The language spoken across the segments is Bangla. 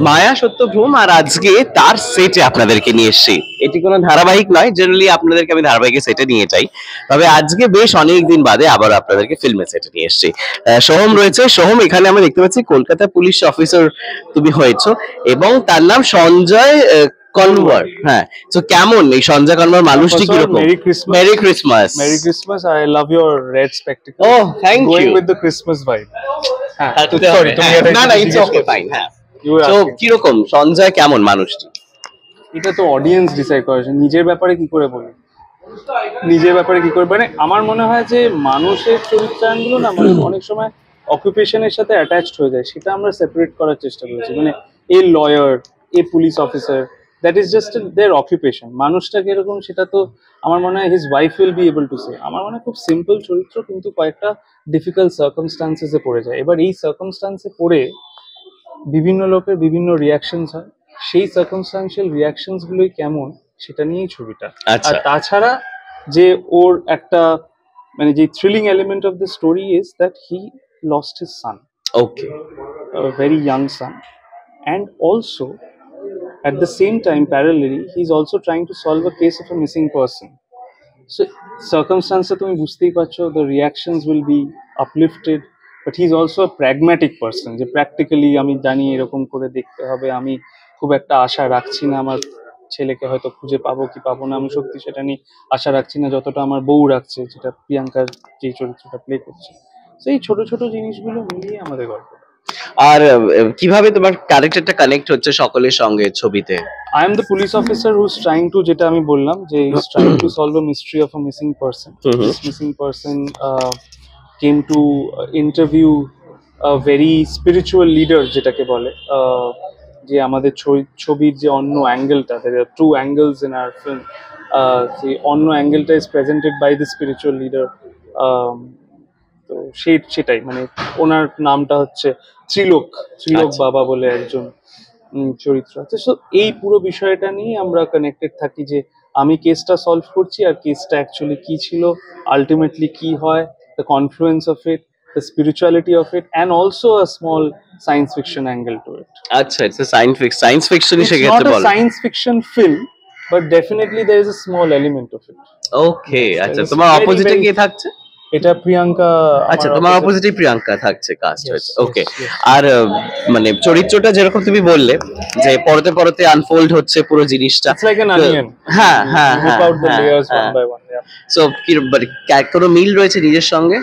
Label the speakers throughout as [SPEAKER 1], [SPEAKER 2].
[SPEAKER 1] মায়া সত্যভ্রম, আর আজকে তার সেটে আপনাদেরকে নিয়ে এসেছি। এটি কোনো ধারাবাহিক নয়, জেনারেলি আপনাদেরকে আমি ধারাবাহিকের সেটে নিয়ে যাই, তবে আজকে বেশ অনেক দিন বাদে আবার আপনাদেরকে ফিল্মের সেটে নিয়ে এসেছি। সোহম রয়েছে। সোহম, এখানে আমরা দেখতে পাচ্ছি কলকাতা পুলিশ অফিসার তুমি হয়েছো, এবং তার নাম সঞ্জয় কনওয়ার। হ্যাঁ, তো কেমন এই সঞ্জয় কনওয়ার মানুষটি কিরকম?
[SPEAKER 2] Merry Christmas.
[SPEAKER 1] Merry Christmas.
[SPEAKER 2] Merry Christmas. I love your red spectacle.
[SPEAKER 1] Oh, thank you.
[SPEAKER 2] Going with the Christmas vibe. হ্যাঁ,
[SPEAKER 1] সরি,
[SPEAKER 2] sorry, তুমি এটা
[SPEAKER 1] না না, ইটস ওকে, ফাইন। হ্যাঁ,
[SPEAKER 2] You were
[SPEAKER 1] তো
[SPEAKER 2] asking.
[SPEAKER 1] কিরকম সঞ্জয় কেমন মানুষটি?
[SPEAKER 2] এটা তো অডিয়েন্স ডিসাইড করে, নিজের ব্যাপারে কি করে বলি, নিজের ব্যাপারে কি করে, মানে আমার মনে হয় যে মানুষের চরিত্রায়নগুলো না মানে অনেক সময় অকুপেশনের সাথে অ্যাটাচড হয়ে যায়, সেটা আমরা সেপারেট করার চেষ্টা করেছি। মানে a lawyer, a police officer, that is just their occupation. মানুষটা কিরকম সেটা তো আমার মনে হয় his wife will be able to say. আমার মনে হয় খুব সিম্পল চরিত্র, কিন্তু কয়েকটা ডিফিকাল্ট সার্কামস্টান্সেসে পড়ে যায়। এবার এই সার্কামস্টান্সে পড়ে বিভিন্ন লোকের বিভিন্ন রিয়াকশনস হয়, সেই সার্কামস্টান্সিয়াল রিয়াকশনস গুলোই কেমন সেটা নিয়েই ছবিটা। আর তাছাড়া যে ওর একটা মানে যে thrilling element of the story is that he lost his son,
[SPEAKER 1] okay,
[SPEAKER 2] very young son, and also at the same time parallelly he is also trying to solve a case of a missing person. So circumstance তুমি বুঝতেই পারছো, the reactions will be uplifted, but he is also a pragmatic person, যে practically আমি জানি এরকম করে দেখতে হবে, আমি খুব একটা আশা রাখছি না আমার ছেলেকে হয়তো খুঁজে পাবো কি পাবো না, আমি সত্যি সেটা নিয়ে আশা রাখছি না যতটা আমার বউ রাখছে, যেটা প্রিয়াঙ্কার যে চরিত্রটা প্লে করছে। সেই ছোট ছোট জিনিসগুলো মিলিয়ে আমাদের গল্প।
[SPEAKER 1] আর কিভাবে তোমার ক্যারেক্টারটা কানেক্ট হচ্ছে সকলের সঙ্গে ছবিতে?
[SPEAKER 2] I am the police officer who's trying to, যেটা আমি বললাম যে is trying to solve a mystery of a missing person. This missing person came to interview a very spiritual leader, যেটাকে বলে যে আমাদের ছবির যে অন্য অ্যাঙ্গেলটা, there are two angles in our film. সেই অন্য অ্যাঙ্গেলটা is presented by the spiritual leader. তো সেটাই মানে ওনার নামটা হচ্ছে ত্রিলোক বাবা বলে একজন চরিত্র আছে। সো এই পুরো বিষয়টা নিয়ে আমরা কানেক্টেড থাকি, যে আমি কেসটা সলভ করছি আর কেসটা অ্যাকচুয়ালি কি ছিল, আলটিমেটলি কি হয়, the confluence of it, the spirituality of it, and also a small science fiction angle to it.
[SPEAKER 1] আচ্ছা, ইটস আ সায়েন্স ফিকশন সেক্ষেত্রে বল।
[SPEAKER 2] Science fiction film, but definitely there is a small element of it.
[SPEAKER 1] Okay, আচ্ছা, তোমার অপোজিটে কে থাকছে?
[SPEAKER 2] এটা প্রিয়াঙ্কা।
[SPEAKER 1] আচ্ছা, তোমার অপোজিটে প্রিয়াঙ্কা থাকছে কাস্ট হয়েছে। ওকে, আর মানে চরিত্রটা যেরকম তুমি বললে যে পরতে পরতে আনফোল্ড হচ্ছে পুরো জিনিসটা,
[SPEAKER 2] ইটস লাইক অ্যান অনিয়ন।
[SPEAKER 1] হ্যাঁ হ্যাঁ হ্যাঁ,
[SPEAKER 2] out the layers one by one.
[SPEAKER 1] So কি কোনো মিল রয়েছে নিজের সঙ্গে?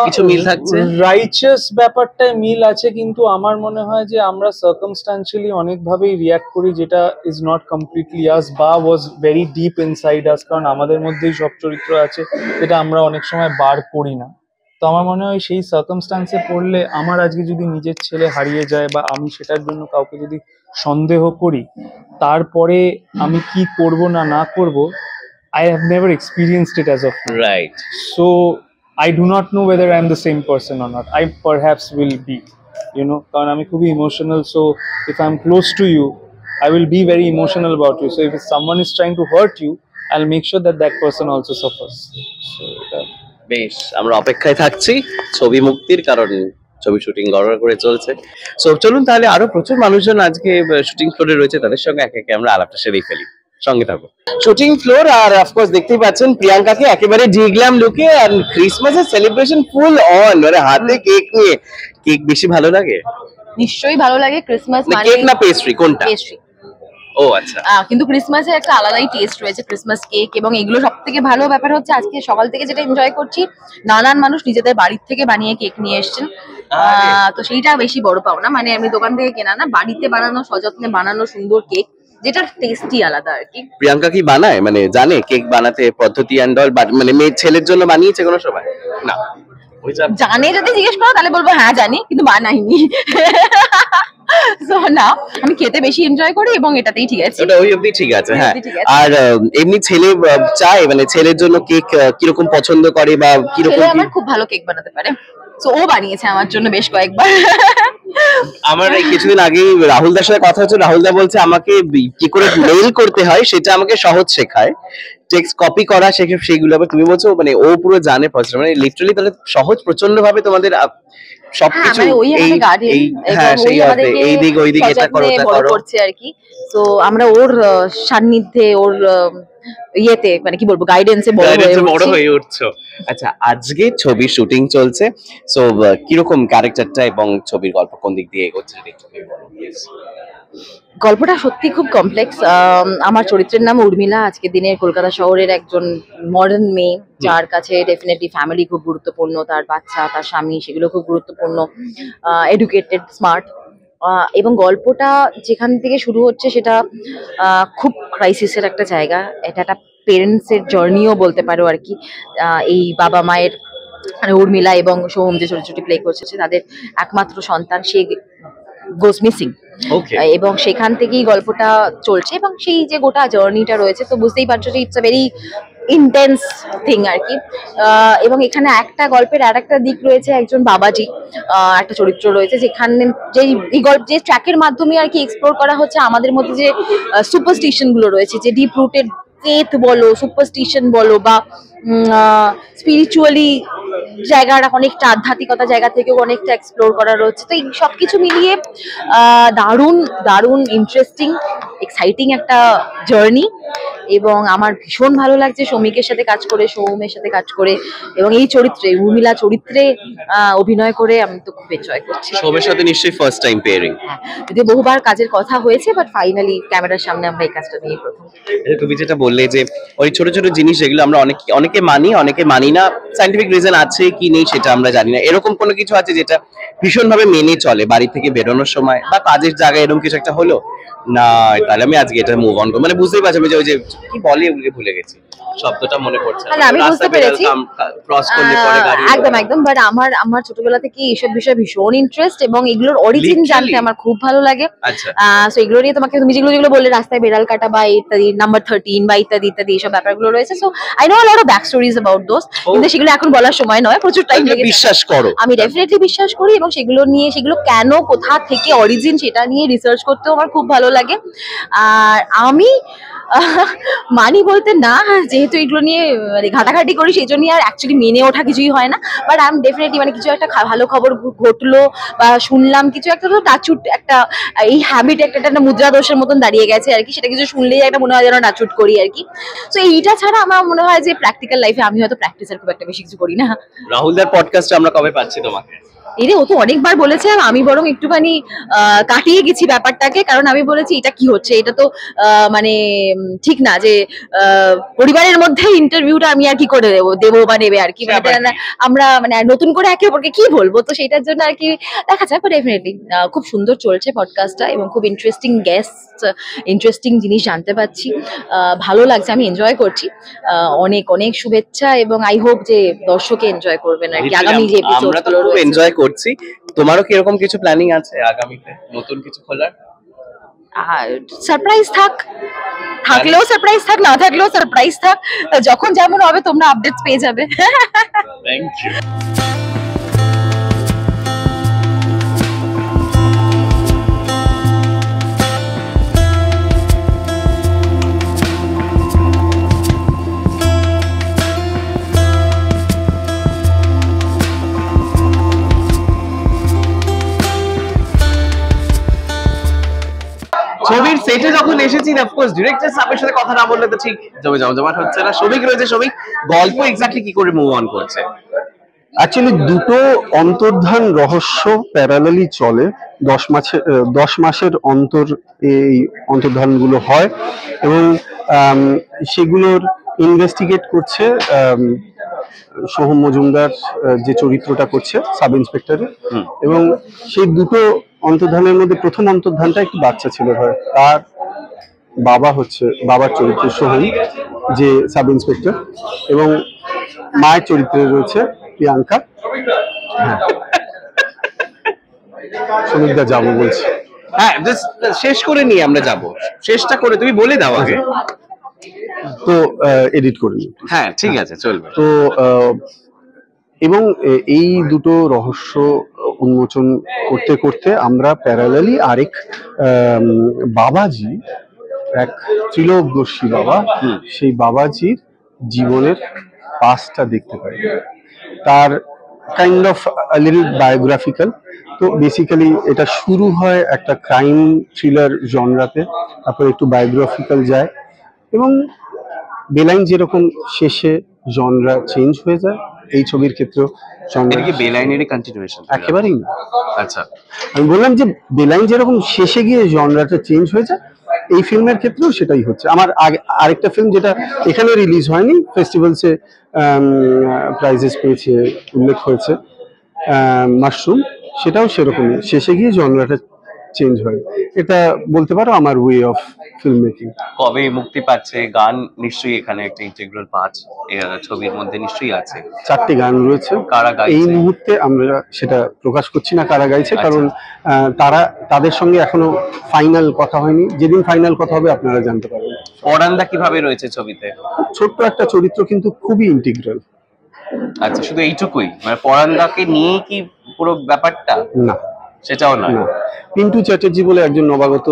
[SPEAKER 1] কিছু মিল থাকছে,
[SPEAKER 2] রাইচাস ব্যাপারটায় মিল আছে, কিন্তু আমার মনে হয় যে আমরা সার্কামস্টান্সিয়ালি অনেকভাবেই রিয়াক্ট করি, যেটা ইজ নট কমপ্লিটলি আস বা ওয়াজ ভেরি ডিপ ইনসাইড আস, কারণ আমাদের মধ্যেই সব চরিত্র আছে যেটা আমরা অনেক সময় বার করি না। তো আমার মনে হয় সেই সার্কামস্টান্সে পড়লে, আমার আজকে যদি নিজের ছেলে হারিয়ে যায় বা আমি সেটার জন্য কাউকে যদি সন্দেহ করি, তারপরে আমি কি করব না করব, I have never experienced it as of now.
[SPEAKER 1] Right.
[SPEAKER 2] So I do not know whether I am the same person or not. I perhaps will be, কারণ আমি খুবই emotional. So if I'm close to you, I will be very emotional about you. So if someone is trying to hurt you, I'll make sure that that person also suffers. So
[SPEAKER 1] বেশ, আমরা অপেক্ষায় থাকছি ছবি মুক্তির, কারণ ছবি শুটিং গড়গড় করে চলছে। সো চলুন তাহলে, আরো প্রচুর মানুষজন আজকে শুটিং ফ্লোরে রয়েছে, তাদের সঙ্গে একে একে আমরা আলাপটা সেরেই ফেলি। সঙ্গে থাকো। শুটিং ফ্লোর, আর অফকোর্স দেখতেই পাচ্ছেন প্রিয়াঙ্কাকে একেবারে ডিগ্ল্যাম লুকে, আর ক্রিসমাসের সেলিব্রেশন ফুল অন, মানে হাতে কেক নিয়ে। কেক বেশি ভালো লাগে?
[SPEAKER 3] নিশ্চয়ই ভালো লাগে। ক্রিসমাস মানে
[SPEAKER 1] কেক না পেস্ট্রি, কোনটা?
[SPEAKER 3] পেস্ট্রি।
[SPEAKER 1] ও আচ্ছা।
[SPEAKER 3] কিন্তু ক্রিসমাসের একটা আলাদাই টেস্ট রয়েছে, ক্রিসমাস কেক, এবং এগুলো সবথেকে ভালো ব্যাপার হচ্ছে আজকে সকাল থেকে যেটা এনজয় করছি, নানান মানুষ নিজেদের বাড়ির থেকে বানিয়ে কেক নিয়ে এসেছেন। তো সেইটা বেশি বড় পাওনা, মানে আমি দোকান থেকে কেনা না, বাড়িতে বানানো, সযত্নে বানানো সুন্দর কেক, যেটার টেস্টই আলাদা আর কি।
[SPEAKER 1] প্রিয়াঙ্কা কি বানায়, মানে জানে কেক বানাতে পদ্ধতি অ্যান্ড অল, মানে মেয়ে ছেলের জন্য বানিয়েছে কোনো সময়? না,
[SPEAKER 3] জানে যদি জিজ্ঞেস করো তাহলে বলবো হ্যাঁ জানি, কিন্তু বানাইনি। না, আমি খেতে বেশি এনজয় করি এবং এটাতেই ঠিক আছে,
[SPEAKER 1] ওটা ওই অবধি ঠিক আছে। হ্যাঁ, আর এমনি ছেলে চায়, মানে ছেলের জন্য কেক কিরকম পছন্দ করে বা কিরকম?
[SPEAKER 3] ছেলে আমার খুব ভালো কেক বানাতে পারে, তো ও বানিয়েছে আমার জন্য বেশ কয়েকবার।
[SPEAKER 1] আমার এই কিছুদিন আগে রাহুল দার সাথে কথা হচ্ছে, রাহুল দা বলছে আমাকে কি করে মেইল করতে হয় সেটা আমাকে সহজ শেখায়, টেক্সট কপি করা শেখে সেগুলো। আবার তুমি বলছো মানে ও পুরো জানে প্রসেস, মানে লিটারালি তাহলে সহজ প্রচন্ড ভাবে তোমাদের সবকিছু
[SPEAKER 3] মানে ওই আমাদের
[SPEAKER 1] এই
[SPEAKER 3] গার্ডিয়ান
[SPEAKER 1] এই
[SPEAKER 3] এবং
[SPEAKER 1] হ্যাঁ
[SPEAKER 3] ওই
[SPEAKER 1] সেই অর্থে
[SPEAKER 3] আমাদেরকে
[SPEAKER 1] এই দিক ওই দিক এটা করো
[SPEAKER 3] সযত্নে
[SPEAKER 1] ওটা
[SPEAKER 3] বড়
[SPEAKER 1] করো।
[SPEAKER 3] করছে আর কি। তো আমরা ওর সান্নিধ্যে ওর ইয়েতে মানে কি বলবো গাইডেন্সে বড় হয়ে
[SPEAKER 1] Guidance এ বড়
[SPEAKER 3] উঠছি।
[SPEAKER 1] হয়ে উঠছো। আচ্ছা আজকে ছবির শুটিং চলছে, সো কিরকম ক্যারেক্টারটা এবং ছবির গল্প কোন দিক দিয়ে এগোচ্ছে যদি একটু বলো প্লিজ।
[SPEAKER 3] গল্পটা সত্যি খুব কমপ্লেক্স। আমার চরিত্রের নাম উর্মিলা, আজকের দিনে কলকাতা শহরের একজন মডার্ন মেয়ে, যার কাছে ডেফিনেটলি ফ্যামিলি খুব গুরুত্বপূর্ণ, তার বাচ্চা, তার স্বামী, সেগুলো খুব গুরুত্বপূর্ণ, এডুকেটেড, স্মার্ট। এবং গল্পটা যেখান থেকে শুরু হচ্ছে সেটা খুব ক্রাইসিসের একটা জায়গা। এটা একটা পেরেন্টসের জার্নিও বলতে পারো আর কি। এই বাবা মায়ের মানে উর্মিলা এবং সোহম যে ছোট ছোট প্লে করছে, তাদের একমাত্র সন্তান সে গোস মিসিং।
[SPEAKER 1] ওকে
[SPEAKER 3] এবং সেখান থেকেই গল্পটা চলছে এবং সেই যে গোটা জার্নিটা রয়েছে, তো বুঝতেই পারছো যে it's a very intense thing আর কি। এবং এখানে একটা গল্পের আর একটা দিক রয়েছে, একজন বাবাজি একটা চরিত্র রয়েছে, যেখানে যে এই গল্প যে ট্র্যাকের মাধ্যমে আর কি এক্সপ্লোর করা হচ্ছে আমাদের মধ্যে যে সুপারস্টিশন গুলো রয়েছে, যে ডিপ রুটেড ফেথ বলো, সুপারস্টিশন বলো, বা স্পিরিচুয়ালি জায়গাটা অনেকটা আধ্যাত্মিকতা জায়গা থেকেও অনেকটা এক্সপ্লোর করা রয়েছে। তো এই সবকিছু মিলিয়ে দারুণ দারুণ ইন্টারেস্টিং এক্সাইটিং একটা জার্নি। এবং আমার ভীষণ ভালো লাগছে সৌমিকের সাথে কাজ করে, সৌমের সাথে কাজ করে, এবং এই চরিত্রে উর্মিলা চরিত্রে অভিনয় করে আমি তো খুব এনজয় করছি।
[SPEAKER 1] সবের সাথে নিশ্চয়ই ফার্স্ট টাইম পেয়ারিং।
[SPEAKER 3] হ্যাঁ, যদি বহুবার কাজের কথা হয়েছে, বাট ফাইনালি ক্যামেরার সামনে আমরা এই কাজটা নিয়ে প্রথম।
[SPEAKER 1] তুমি যেটা বললে যে ওই ছোট ছোট জিনিস যেগুলো আমরা অনেকে মানি অনেকে মানি না, সাইন্টিফিক রিজন আছে কি নেই সেটা আমরা জানি না, এরকম কোনো কিছু আছে যেটা ভীষণ ভাবে মেনে চলে বাড়ি থেকে বেরোনোর সময় বা কাজের জায়গায় এরকম কিছু একটা হলো না, তাহলে আমি আজকে এটা মুভ অন করবো, মানে বুঝতেই পারছি আমি যে ওই যে কি বলে ওগুলো ভুলে গেছি, শব্দটা মনে পড়ছে না।
[SPEAKER 3] না, আমি বুঝতে পেরেছি।
[SPEAKER 1] ক্রস করলে পরে গাড়ি
[SPEAKER 3] একদম একদম, বাট আমার ছোটবেলা থেকে এইসব বিষয়ে ভীষণ ইন্টারেস্ট এবং এগুলোর অরিজিন
[SPEAKER 1] Literally?
[SPEAKER 3] জানতে আমার খুব ভালো লাগে।
[SPEAKER 1] আচ্ছা
[SPEAKER 3] সো এগুলো নিয়ে তোমাকে তুমি যেগুলো বললে, রাস্তায় বেড়াল কাটা বা ইত্যাদি, নাম্বার 13 বা ইত্যাদি ইত্যাদি এইসব ব্যাপারগুলো রয়েছে। So I know a lot of back stories about those, কিন্তু সেগুলো এখন বলার সময় নয়, প্রচুর টাইম লেগে
[SPEAKER 1] বিশ্বাস করো
[SPEAKER 3] আমি ডেফিনেটলি বিশ্বাস করি, এবং সেগুলো নিয়ে সেগুলো কেন কোথা থেকে অরিজিন সেটা নিয়ে রিসার্চ করতেও আমার খুব ভালো লাগে। আর আমি মানি বলতে না, যেহেতু এগুলো নিয়ে মানে ঘাটাঘাটি করি, সেই জন্য আর অ্যাকচুয়ালি মেনে ওঠা কিছুই হয় না। বাট আই এম ডেফিনেটলি মানে কিছু একটা ভালো খবর ঘটলো বা শুনলাম কিছু একটা, তো টাচুট একটা এই হ্যাবিট একটা মুদ্রা দোষের মতন দাঁড়িয়ে গেছে আর কি। সেটা কিছু শুনলেই একটা মনে হয় যেন টাচুট করি আর কি। তো এইটা ছাড়া আমার মনে হয় যে প্র্যাকটিক্যাল লাইফে আমি হয়তো প্র্যাকটিসের খুব একটা বেশি কিছু করি না।
[SPEAKER 1] রাহুলদার পডকাস্টে আমরা কবে পাচ্ছি তোমাকে?
[SPEAKER 3] এরে ও তো অনেকবার বলেছে, আর আমি বরং একটুখানি কাটিয়ে গেছি ব্যাপারটাকে, কারণ আমি বলেছি এটা কি হচ্ছে, এটা তো মানে ঠিক না যে পরিবারের মধ্যে ইন্টারভিউটা আমি আর কি করে দেবো বা নেবে আর কি, মানে আমরা মানে নতুন করে একে অপরকে কি বলবো, তো সেটার জন্য আর কি দেখা যাক। ডেফিনেটলি খুব সুন্দর চলছে পডকাস্টটা এবং খুব ইন্টারেস্টিং গেস্ট, ইন্টারেস্টিং জিনিস জানতে পারছি, ভালো লাগছে, আমি এনজয় করছি। অনেক অনেক শুভেচ্ছা এবং আই হোপ যে দর্শকে এনজয় করবেন আর কি আগামী যে
[SPEAKER 1] আমরা তো খুব এনজয় করছি। তোমারও কি এরকম কিছু প্ল্যানিং আছে আগামীতে নতুন কিছু খোলার?
[SPEAKER 3] সারপ্রাইজ থাকলেও সারপ্রাইজ থাক, না থাকলেও সারপ্রাইজ থাক, যখন যেমন হবে তোমরা আপডেটস পেয়ে যাবে।
[SPEAKER 1] Thank you. ছবির সেটে যখন এসেছি, অফকোর্স ডিরেক্টর সাহেবের সাথে কথা না বললে তো ঠিক জমজমাট হচ্ছে না। সবিক রয়েছে, সবিক গল্প এক্স্যাক্টলি কি করে মুভ অন করছে?
[SPEAKER 4] অ্যাকচুয়ালি দুটো অন্তর্ধান রহস্য প্যারালালি চলে। 10 মাসের অন্তর এই অন্তর্ধানগুলো হয় এবং সেগুলোর ইনভেস্টিগেট করছে সোহম মজুমদার, যে চরিত্রটা করছে সাব ইন্সপেক্টরের। এবং সেই দুটো অন্তর্ধানের মধ্যে প্রথম অন্তর্ধানটা একটি বাচ্চা ছেলের হয়। তার বাবার চরিত্র সোহম, যে সাব ইন্সপেক্টর, এবং মায়ের চরিত্রে রয়েছে প্রিয়াঙ্কা। হ্যাঁ, সুমিতদা যাবো বলছি।
[SPEAKER 1] হ্যাঁ, জাস্ট শেষ করে নিয়ে আমরা যাব, শেষটা করে তুমি বলে দাও আগে।
[SPEAKER 4] তো এডিট করে নিই।
[SPEAKER 1] হ্যাঁ ঠিক আছে, চলবে।
[SPEAKER 4] তো এবং এই দুটো রহস্য উন্মোচন করতে করতে আমরা প্যারালালি আরেক বাবাজি, এক ত্রিলোকদর্শী বাবা, সেই বাবাজির জীবনের পাসটা দেখতে পাই। তার কাইন্ড অফ লিটল বায়োগ্রাফিক্যাল। তো বেসিক্যালি এটা শুরু হয় একটা ক্রাইম থ্রিলার জনরাতে, তারপর একটু বায়োগ্রাফিক্যাল যায়, এবং বেলাইন যেরকম শেষে জনরা চেঞ্জ হয়ে যায়, এই ছবির ক্ষেত্রেও
[SPEAKER 1] এটা কি বেলাইনেরই কন্টিনিউয়েশন?
[SPEAKER 4] একেবারেই না।
[SPEAKER 1] আচ্ছা,
[SPEAKER 4] আমি বললাম যে বেলাইন যেরকম শেষে গিয়ে জনরাটা চেঞ্জ হয়ে যায়, এই ফিল্মের ক্ষেত্রেও সেটাই হচ্ছে। আমার আরেকটা ফিল্ম যেটা এখানে রিলিজ হয়নি, ফেস্টিভ্যালসে প্রাইজেস পেয়েছে, উল্লেখ হয়েছে, মাশরুম, সেটাও সেরকমই শেষে গিয়ে জনরাটা চেঞ্জ হয়। এটা বলতে পারো আমার ওয়ে অফ ফিল্ম মেকিং।
[SPEAKER 1] কবে মুক্তি পাচ্ছে? গান নিশ্চয়ই এখানে একটা ইন্টিগ্রাল পার্ট ছবির মধ্যে নিশ্চয়ই আছে।
[SPEAKER 4] 4টি গান রয়েছে।
[SPEAKER 1] কারা গাইছে?
[SPEAKER 4] এই মুহূর্তে আমরা সেটা প্রকাশ করছি না কারা গাইছে, কারণ তাদের সঙ্গে এখনো ফাইনাল কথা হয়নি। যেদিন ফাইনাল কথা হবে আপনারা জানতে পারবেন।
[SPEAKER 1] পরান্দা কিভাবে রয়েছে ছবিতে?
[SPEAKER 4] ছোট্ট একটা চরিত্র, কিন্তু খুবই ইন্টিগ্রাল।
[SPEAKER 1] আচ্ছা, শুধু এইটুকুই? মানে পরান্দাকে নিয়ে কি পুরো ব্যাপারটা?
[SPEAKER 4] না,
[SPEAKER 1] সেটাও নয়।
[SPEAKER 4] না। পিন্টু চ্যাটার্জি বলে একজন নবাগত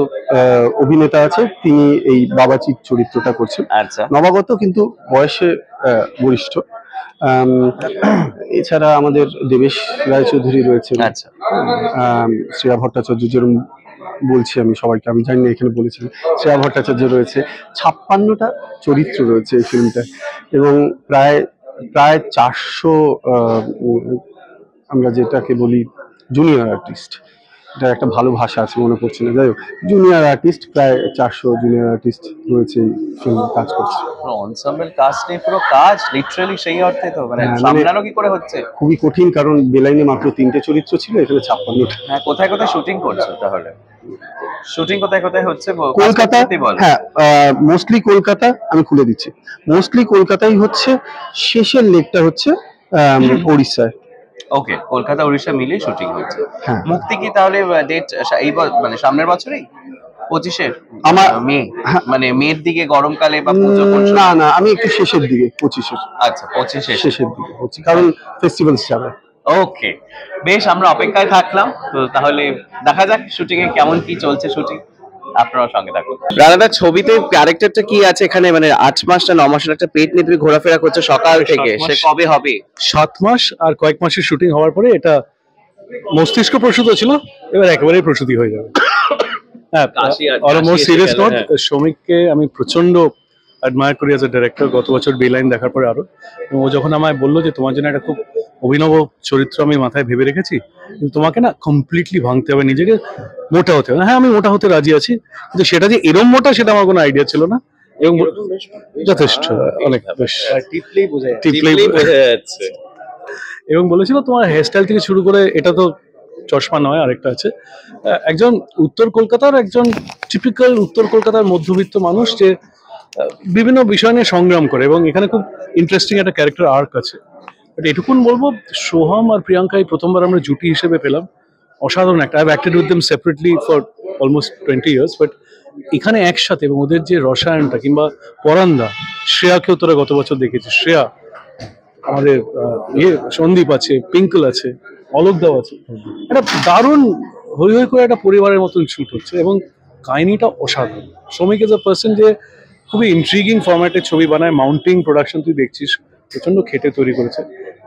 [SPEAKER 4] অভিনেতা আছে, তিনি এই বাবাচির চরিত্রটা করছেন।
[SPEAKER 1] আচ্ছা,
[SPEAKER 4] নবাগত কিন্তু বয়সে বরিষ্ঠ। এছাড়া আমাদের দেবেশ রায়চৌধুরী রয়েছে,
[SPEAKER 1] আচ্ছা,
[SPEAKER 4] শ্রেয়া ভট্টাচার্য, যেরকম বলছি আমি সবাইকে, আমি জানি না এখানে বলেছি, শ্রেয়া ভট্টাচার্য রয়েছে। 56টা চরিত্র রয়েছে এই ফিল্মটায়, এবং প্রায় 400 আমরা যেটাকে বলি জুনিয়র আর্টিস্ট, এটা একটা ভালো ভাষা আছে মনে পড়ছে না, যাই হোক, জুনিয়র আর্টিস্ট প্রায় 400 জুনিয়র আর্টিস্ট রয়েছে এই ফিল্মে কাজ করছে।
[SPEAKER 1] পুরো এনসেম্বল কাস্ট নিয়ে পুরো কাজ লিটারালি সেই অর্থে তো মানে সামলানো কি করে হচ্ছে?
[SPEAKER 4] খুবই কঠিন, কারণ বেলাইনে মাত্র 3টে চরিত্র ছিল, এখানে 56টা।
[SPEAKER 1] হ্যাঁ, কোথায় কোথায় শুটিং করছো তাহলে? শুটিং কোথায় কোথায় হচ্ছে?
[SPEAKER 4] কলকাতা, হ্যাঁ, মোস্টলি কলকাতা। আমি খুলে দিচ্ছি, মোস্টলি কলকাতাই হচ্ছে, শেষের লেগটা হচ্ছে ওড়িশায়।
[SPEAKER 1] ওকে, কলকাতা উড়িষ্যা মিলে শুটিং হচ্ছে।
[SPEAKER 4] হ্যাঁ।
[SPEAKER 1] মুক্তি কি তাহলে ডেট এই মানে সামনের বছরেই 25-এর
[SPEAKER 4] আমার
[SPEAKER 1] মে,
[SPEAKER 4] হ্যাঁ।
[SPEAKER 1] মানে মের দিকে গরমকালে বা পুজো করছো?
[SPEAKER 4] না না, আমি একটু শেষের দিকে, 25-এর
[SPEAKER 1] আচ্ছা, 25-এর
[SPEAKER 4] শেষের দিকে করছি, কারণ ফেস্টিভ্যালস যাবে।
[SPEAKER 1] ওকে, বেশ, আমরা অপেক্ষায় থাকলাম। তো তাহলে দেখা যাক শুটিং এ কেমন কি চলছে শুটিং, আপনারা সঙ্গে থাকুন। রানাদার ছবিতে ক্যারেক্টারটা কি আছে এখানে? মানে 8 মাস না 9 মাসের একটা পেট নিয়ে তুমি ঘোরাফেরা করছো সকাল থেকে,
[SPEAKER 5] 7 মাস।
[SPEAKER 1] সে কবে হবে?
[SPEAKER 5] 7 মাস আর কয়েক মাসের শুটিং হওয়ার পরে এটা মস্তিষ্ক প্রসূত ছিল, এবার একেবারেই প্রসূতি হয়ে যাবে। হ্যাঁ, অলমোস্ট সিরিয়াস নোট, শ্রমিককে আমি প্রচন্ড অ্যাডমায়ার করি অ্যাজ এ ডিরেক্টর, গত বছর বেলাইন দেখার পরে আরো। ও যখন আমায় বললো যে তোমার জন্য একটা খুব অভিনব চরিত্র আমি মাথায় ভেবে রেখেছি, কিন্তু তোমাকে না কমপ্লিটলি ভাঙতে হবে, নিজেকে মোটা হতে হবে। হ্যাঁ, আমি মোটা হতে রাজি আছি, কিন্তু সেটা যে এরম মোটা সেটা আমার কোনো আইডিয়া ছিল না, এবং যথেষ্ট অনেক বেশ টিপলেই বোঝা
[SPEAKER 1] যাচ্ছে।
[SPEAKER 5] এবং বলেছিল তোমার হেয়ারস্টাইল থেকে শুরু করে, এটা তো চশমা নয়, আরেকটা আছে, একজন উত্তর কলকাতার, একজন টিপিক্যাল উত্তর কলকাতার মধ্যবিত্ত মানুষ, যে বিভিন্ন বিষয় নিয়ে সংগ্রাম করে, এবং এখানে খুব ইন্টারেস্টিং একটা ক্যারেক্টার আর্ক আছে। বাট এটুকুন বলবো, সোহম আর প্রিয়াঙ্কা এই প্রথমবার আমরা জুটি হিসেবে পেলাম, অসাধারণ একটা। I have acted with them separately for almost 20 years, but এখানে একসাথে, এবং ওদের যে রসায়নটা, কিংবা পরান্দা, শ্রেয়াকেও তোরা গত বছর দেখেছিস, শ্রেয়া, আমাদের সন্দীপ আছে, পিঙ্কল আছে, অলোকদাও আছে, একটা দারুণ হই হই করে একটা পরিবারের মতন শুট হচ্ছে, এবং কাহিনীটা অসাধারণ। শ্রমিক এজ এ পার্সন যে খুবই ইন্ট্রিগিং ফরম্যাটের ছবি বানায়, মাউন্টিং প্রোডাকশন তুই দেখছিস, প্রচন্ড খেটে তৈরি করেছে,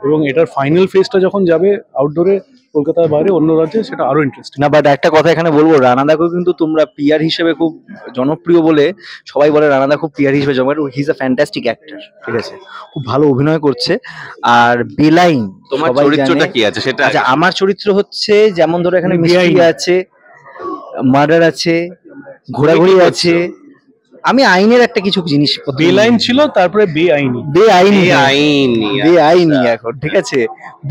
[SPEAKER 5] এবং এটার ফাইনাল ফেজটা যখন যাবে আউটডোরে, কলকাতার বাইরে অন্য রাজ্যে, সেটা আরো ইন্টারেস্টিং।
[SPEAKER 6] না, বাট একটা কথা এখানে বলবো, রানাদাকেও কিন্তু তোমরা পিয়ার হিসেবে খুব জনপ্রিয় বলে সবাই বলে, রানাদা খুব পিয়ার হিসেবে জনপ্রিয়। He is a fantastic actor, ঠিক আছে, খুব ভালো অভিনয় করছে। আর বেলাইন,
[SPEAKER 1] তোমার
[SPEAKER 6] সবাই
[SPEAKER 1] চরিত্রটা
[SPEAKER 6] জানে।
[SPEAKER 1] কি আছে সেটা?
[SPEAKER 6] আচ্ছা, আমার চরিত্র হচ্ছে, যেমন ধরো এখানে মিস্ট্রি
[SPEAKER 5] বেআইনি।
[SPEAKER 6] আছে, মার্ডার আছে, ঘোরাঘুরি আছে, আমি আইনের একটা কিছু জিনিস,
[SPEAKER 5] বেলাইন ছিল, তারপরে বেআইনি।
[SPEAKER 6] বেআইনি,
[SPEAKER 1] আইনি।
[SPEAKER 6] বেআইনি এখন, ঠিক আছে,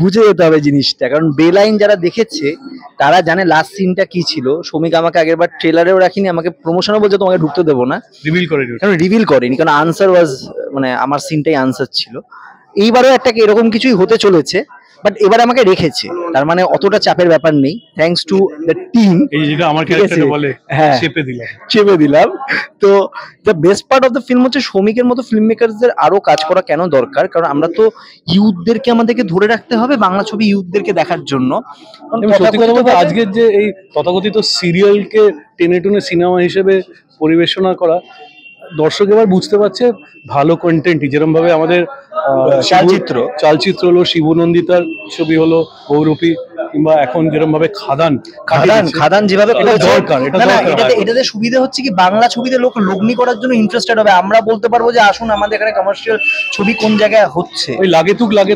[SPEAKER 6] বুঝে যেতে হবে জিনিসটা, কারণ বেলাইন যারা দেখেছে তারা জানে লাস্ট সিনটা কি ছিল। শ্রমিক আমাকে আগেরবার ট্রেলারেও রাখিনি, আমাকে প্রমোশনও বলছে তোমাকে ঢুকতে দেবো না,
[SPEAKER 5] রিভিল করে
[SPEAKER 6] কারণ রিভিল করেনি, কারণ আনসার ওয়াজ, মানে আমার সিনটাই আনসার ছিল। এইবারও একটা এরকম কিছুই হতে চলেছে, বাট এবার আমাকে রেখেছে, তার মানে অতটা চাপের ব্যাপার নেই, থ্যাঙ্কস টু দ্য টিম।
[SPEAKER 5] এই যেটা আমার
[SPEAKER 6] ঠিক আছে।
[SPEAKER 5] ক্যারেক্টারে বলে,
[SPEAKER 6] হ্যাঁ।
[SPEAKER 5] চেপে দিলাম।
[SPEAKER 6] চেপে দিলাম। তো the best part of the film হচ্ছে, শ্রমিকের মতো ফিল্ম মেকারদের আরো কাজ করা কেন দরকার, কারণ আমরা তো ইউথদেরকে আমাদেরকে ধরে রাখতে হবে বাংলা ছবি ইউথদেরকে দেখার জন্য। কারণ
[SPEAKER 5] এবং সত্যি কথা বলতে,
[SPEAKER 6] তথাকথিতভাবে-
[SPEAKER 5] আজকের যে এই তথাকথিত সিরিয়ালকে টেনে টুনে সিনেমা হিসেবে পরিবেশনা করা, দর্শক এবার বুঝতে পারছে ভালো কন্টেন্টই, যেরকম ভাবে আমাদের চালচিত্র হলো শিবনন্দিতার ছবি হলো বহুরূপী, কিংবা এখন যেরকম ভাবে খাদান
[SPEAKER 6] যেভাবে
[SPEAKER 5] এটা
[SPEAKER 6] করেছে,
[SPEAKER 5] দরকার, এটা
[SPEAKER 6] না, না,
[SPEAKER 5] দরকার।
[SPEAKER 6] এটাতে সুবিধা হচ্ছে কি বাংলা ছবিতে লোক লগ্নি করার জন্য ইন্টারেস্টেড হবে। আমরা বলতে পারবো যে আসুন আমাদের এখানে কমার্শিয়াল ছবি কোন জায়গায় হচ্ছে,
[SPEAKER 5] ওই লাগে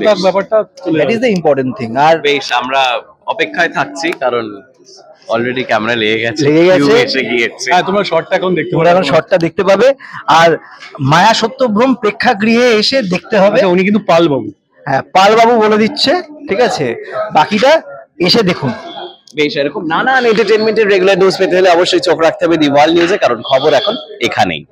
[SPEAKER 5] তাক ব্যাপারটা চলে
[SPEAKER 6] that is the important thing. আর
[SPEAKER 1] বেশ, আমরা অপেক্ষায় থাকছি, কারণ অলরেডি ক্যামেরা লেগে গেছে, এসে গিয়েছে।
[SPEAKER 5] হ্যাঁ, তোমরা শর্টটা এখন দেখতে
[SPEAKER 6] তোমরা এখন শর্টটা দেখতে পাবে। আর মায়া সত্যভ্রম প্রেক্ষাগৃহে এসে দেখতে হবে।
[SPEAKER 5] আচ্ছা, উনি কিন্তু পাল বাবু।
[SPEAKER 6] হ্যাঁ, পাল বাবু বলে দিচ্ছে, ঠিক আছে, বাকিটা এসে দেখুন।
[SPEAKER 1] বেশ, এরকম নানান এন্টারটেনমেন্টের রেগুলার নিউজ পেতে হলে অবশ্যই চোখ রাখতে হবে দি ওয়ার্ল্ড নিউজে, কারণ খবর এখন এখানেই।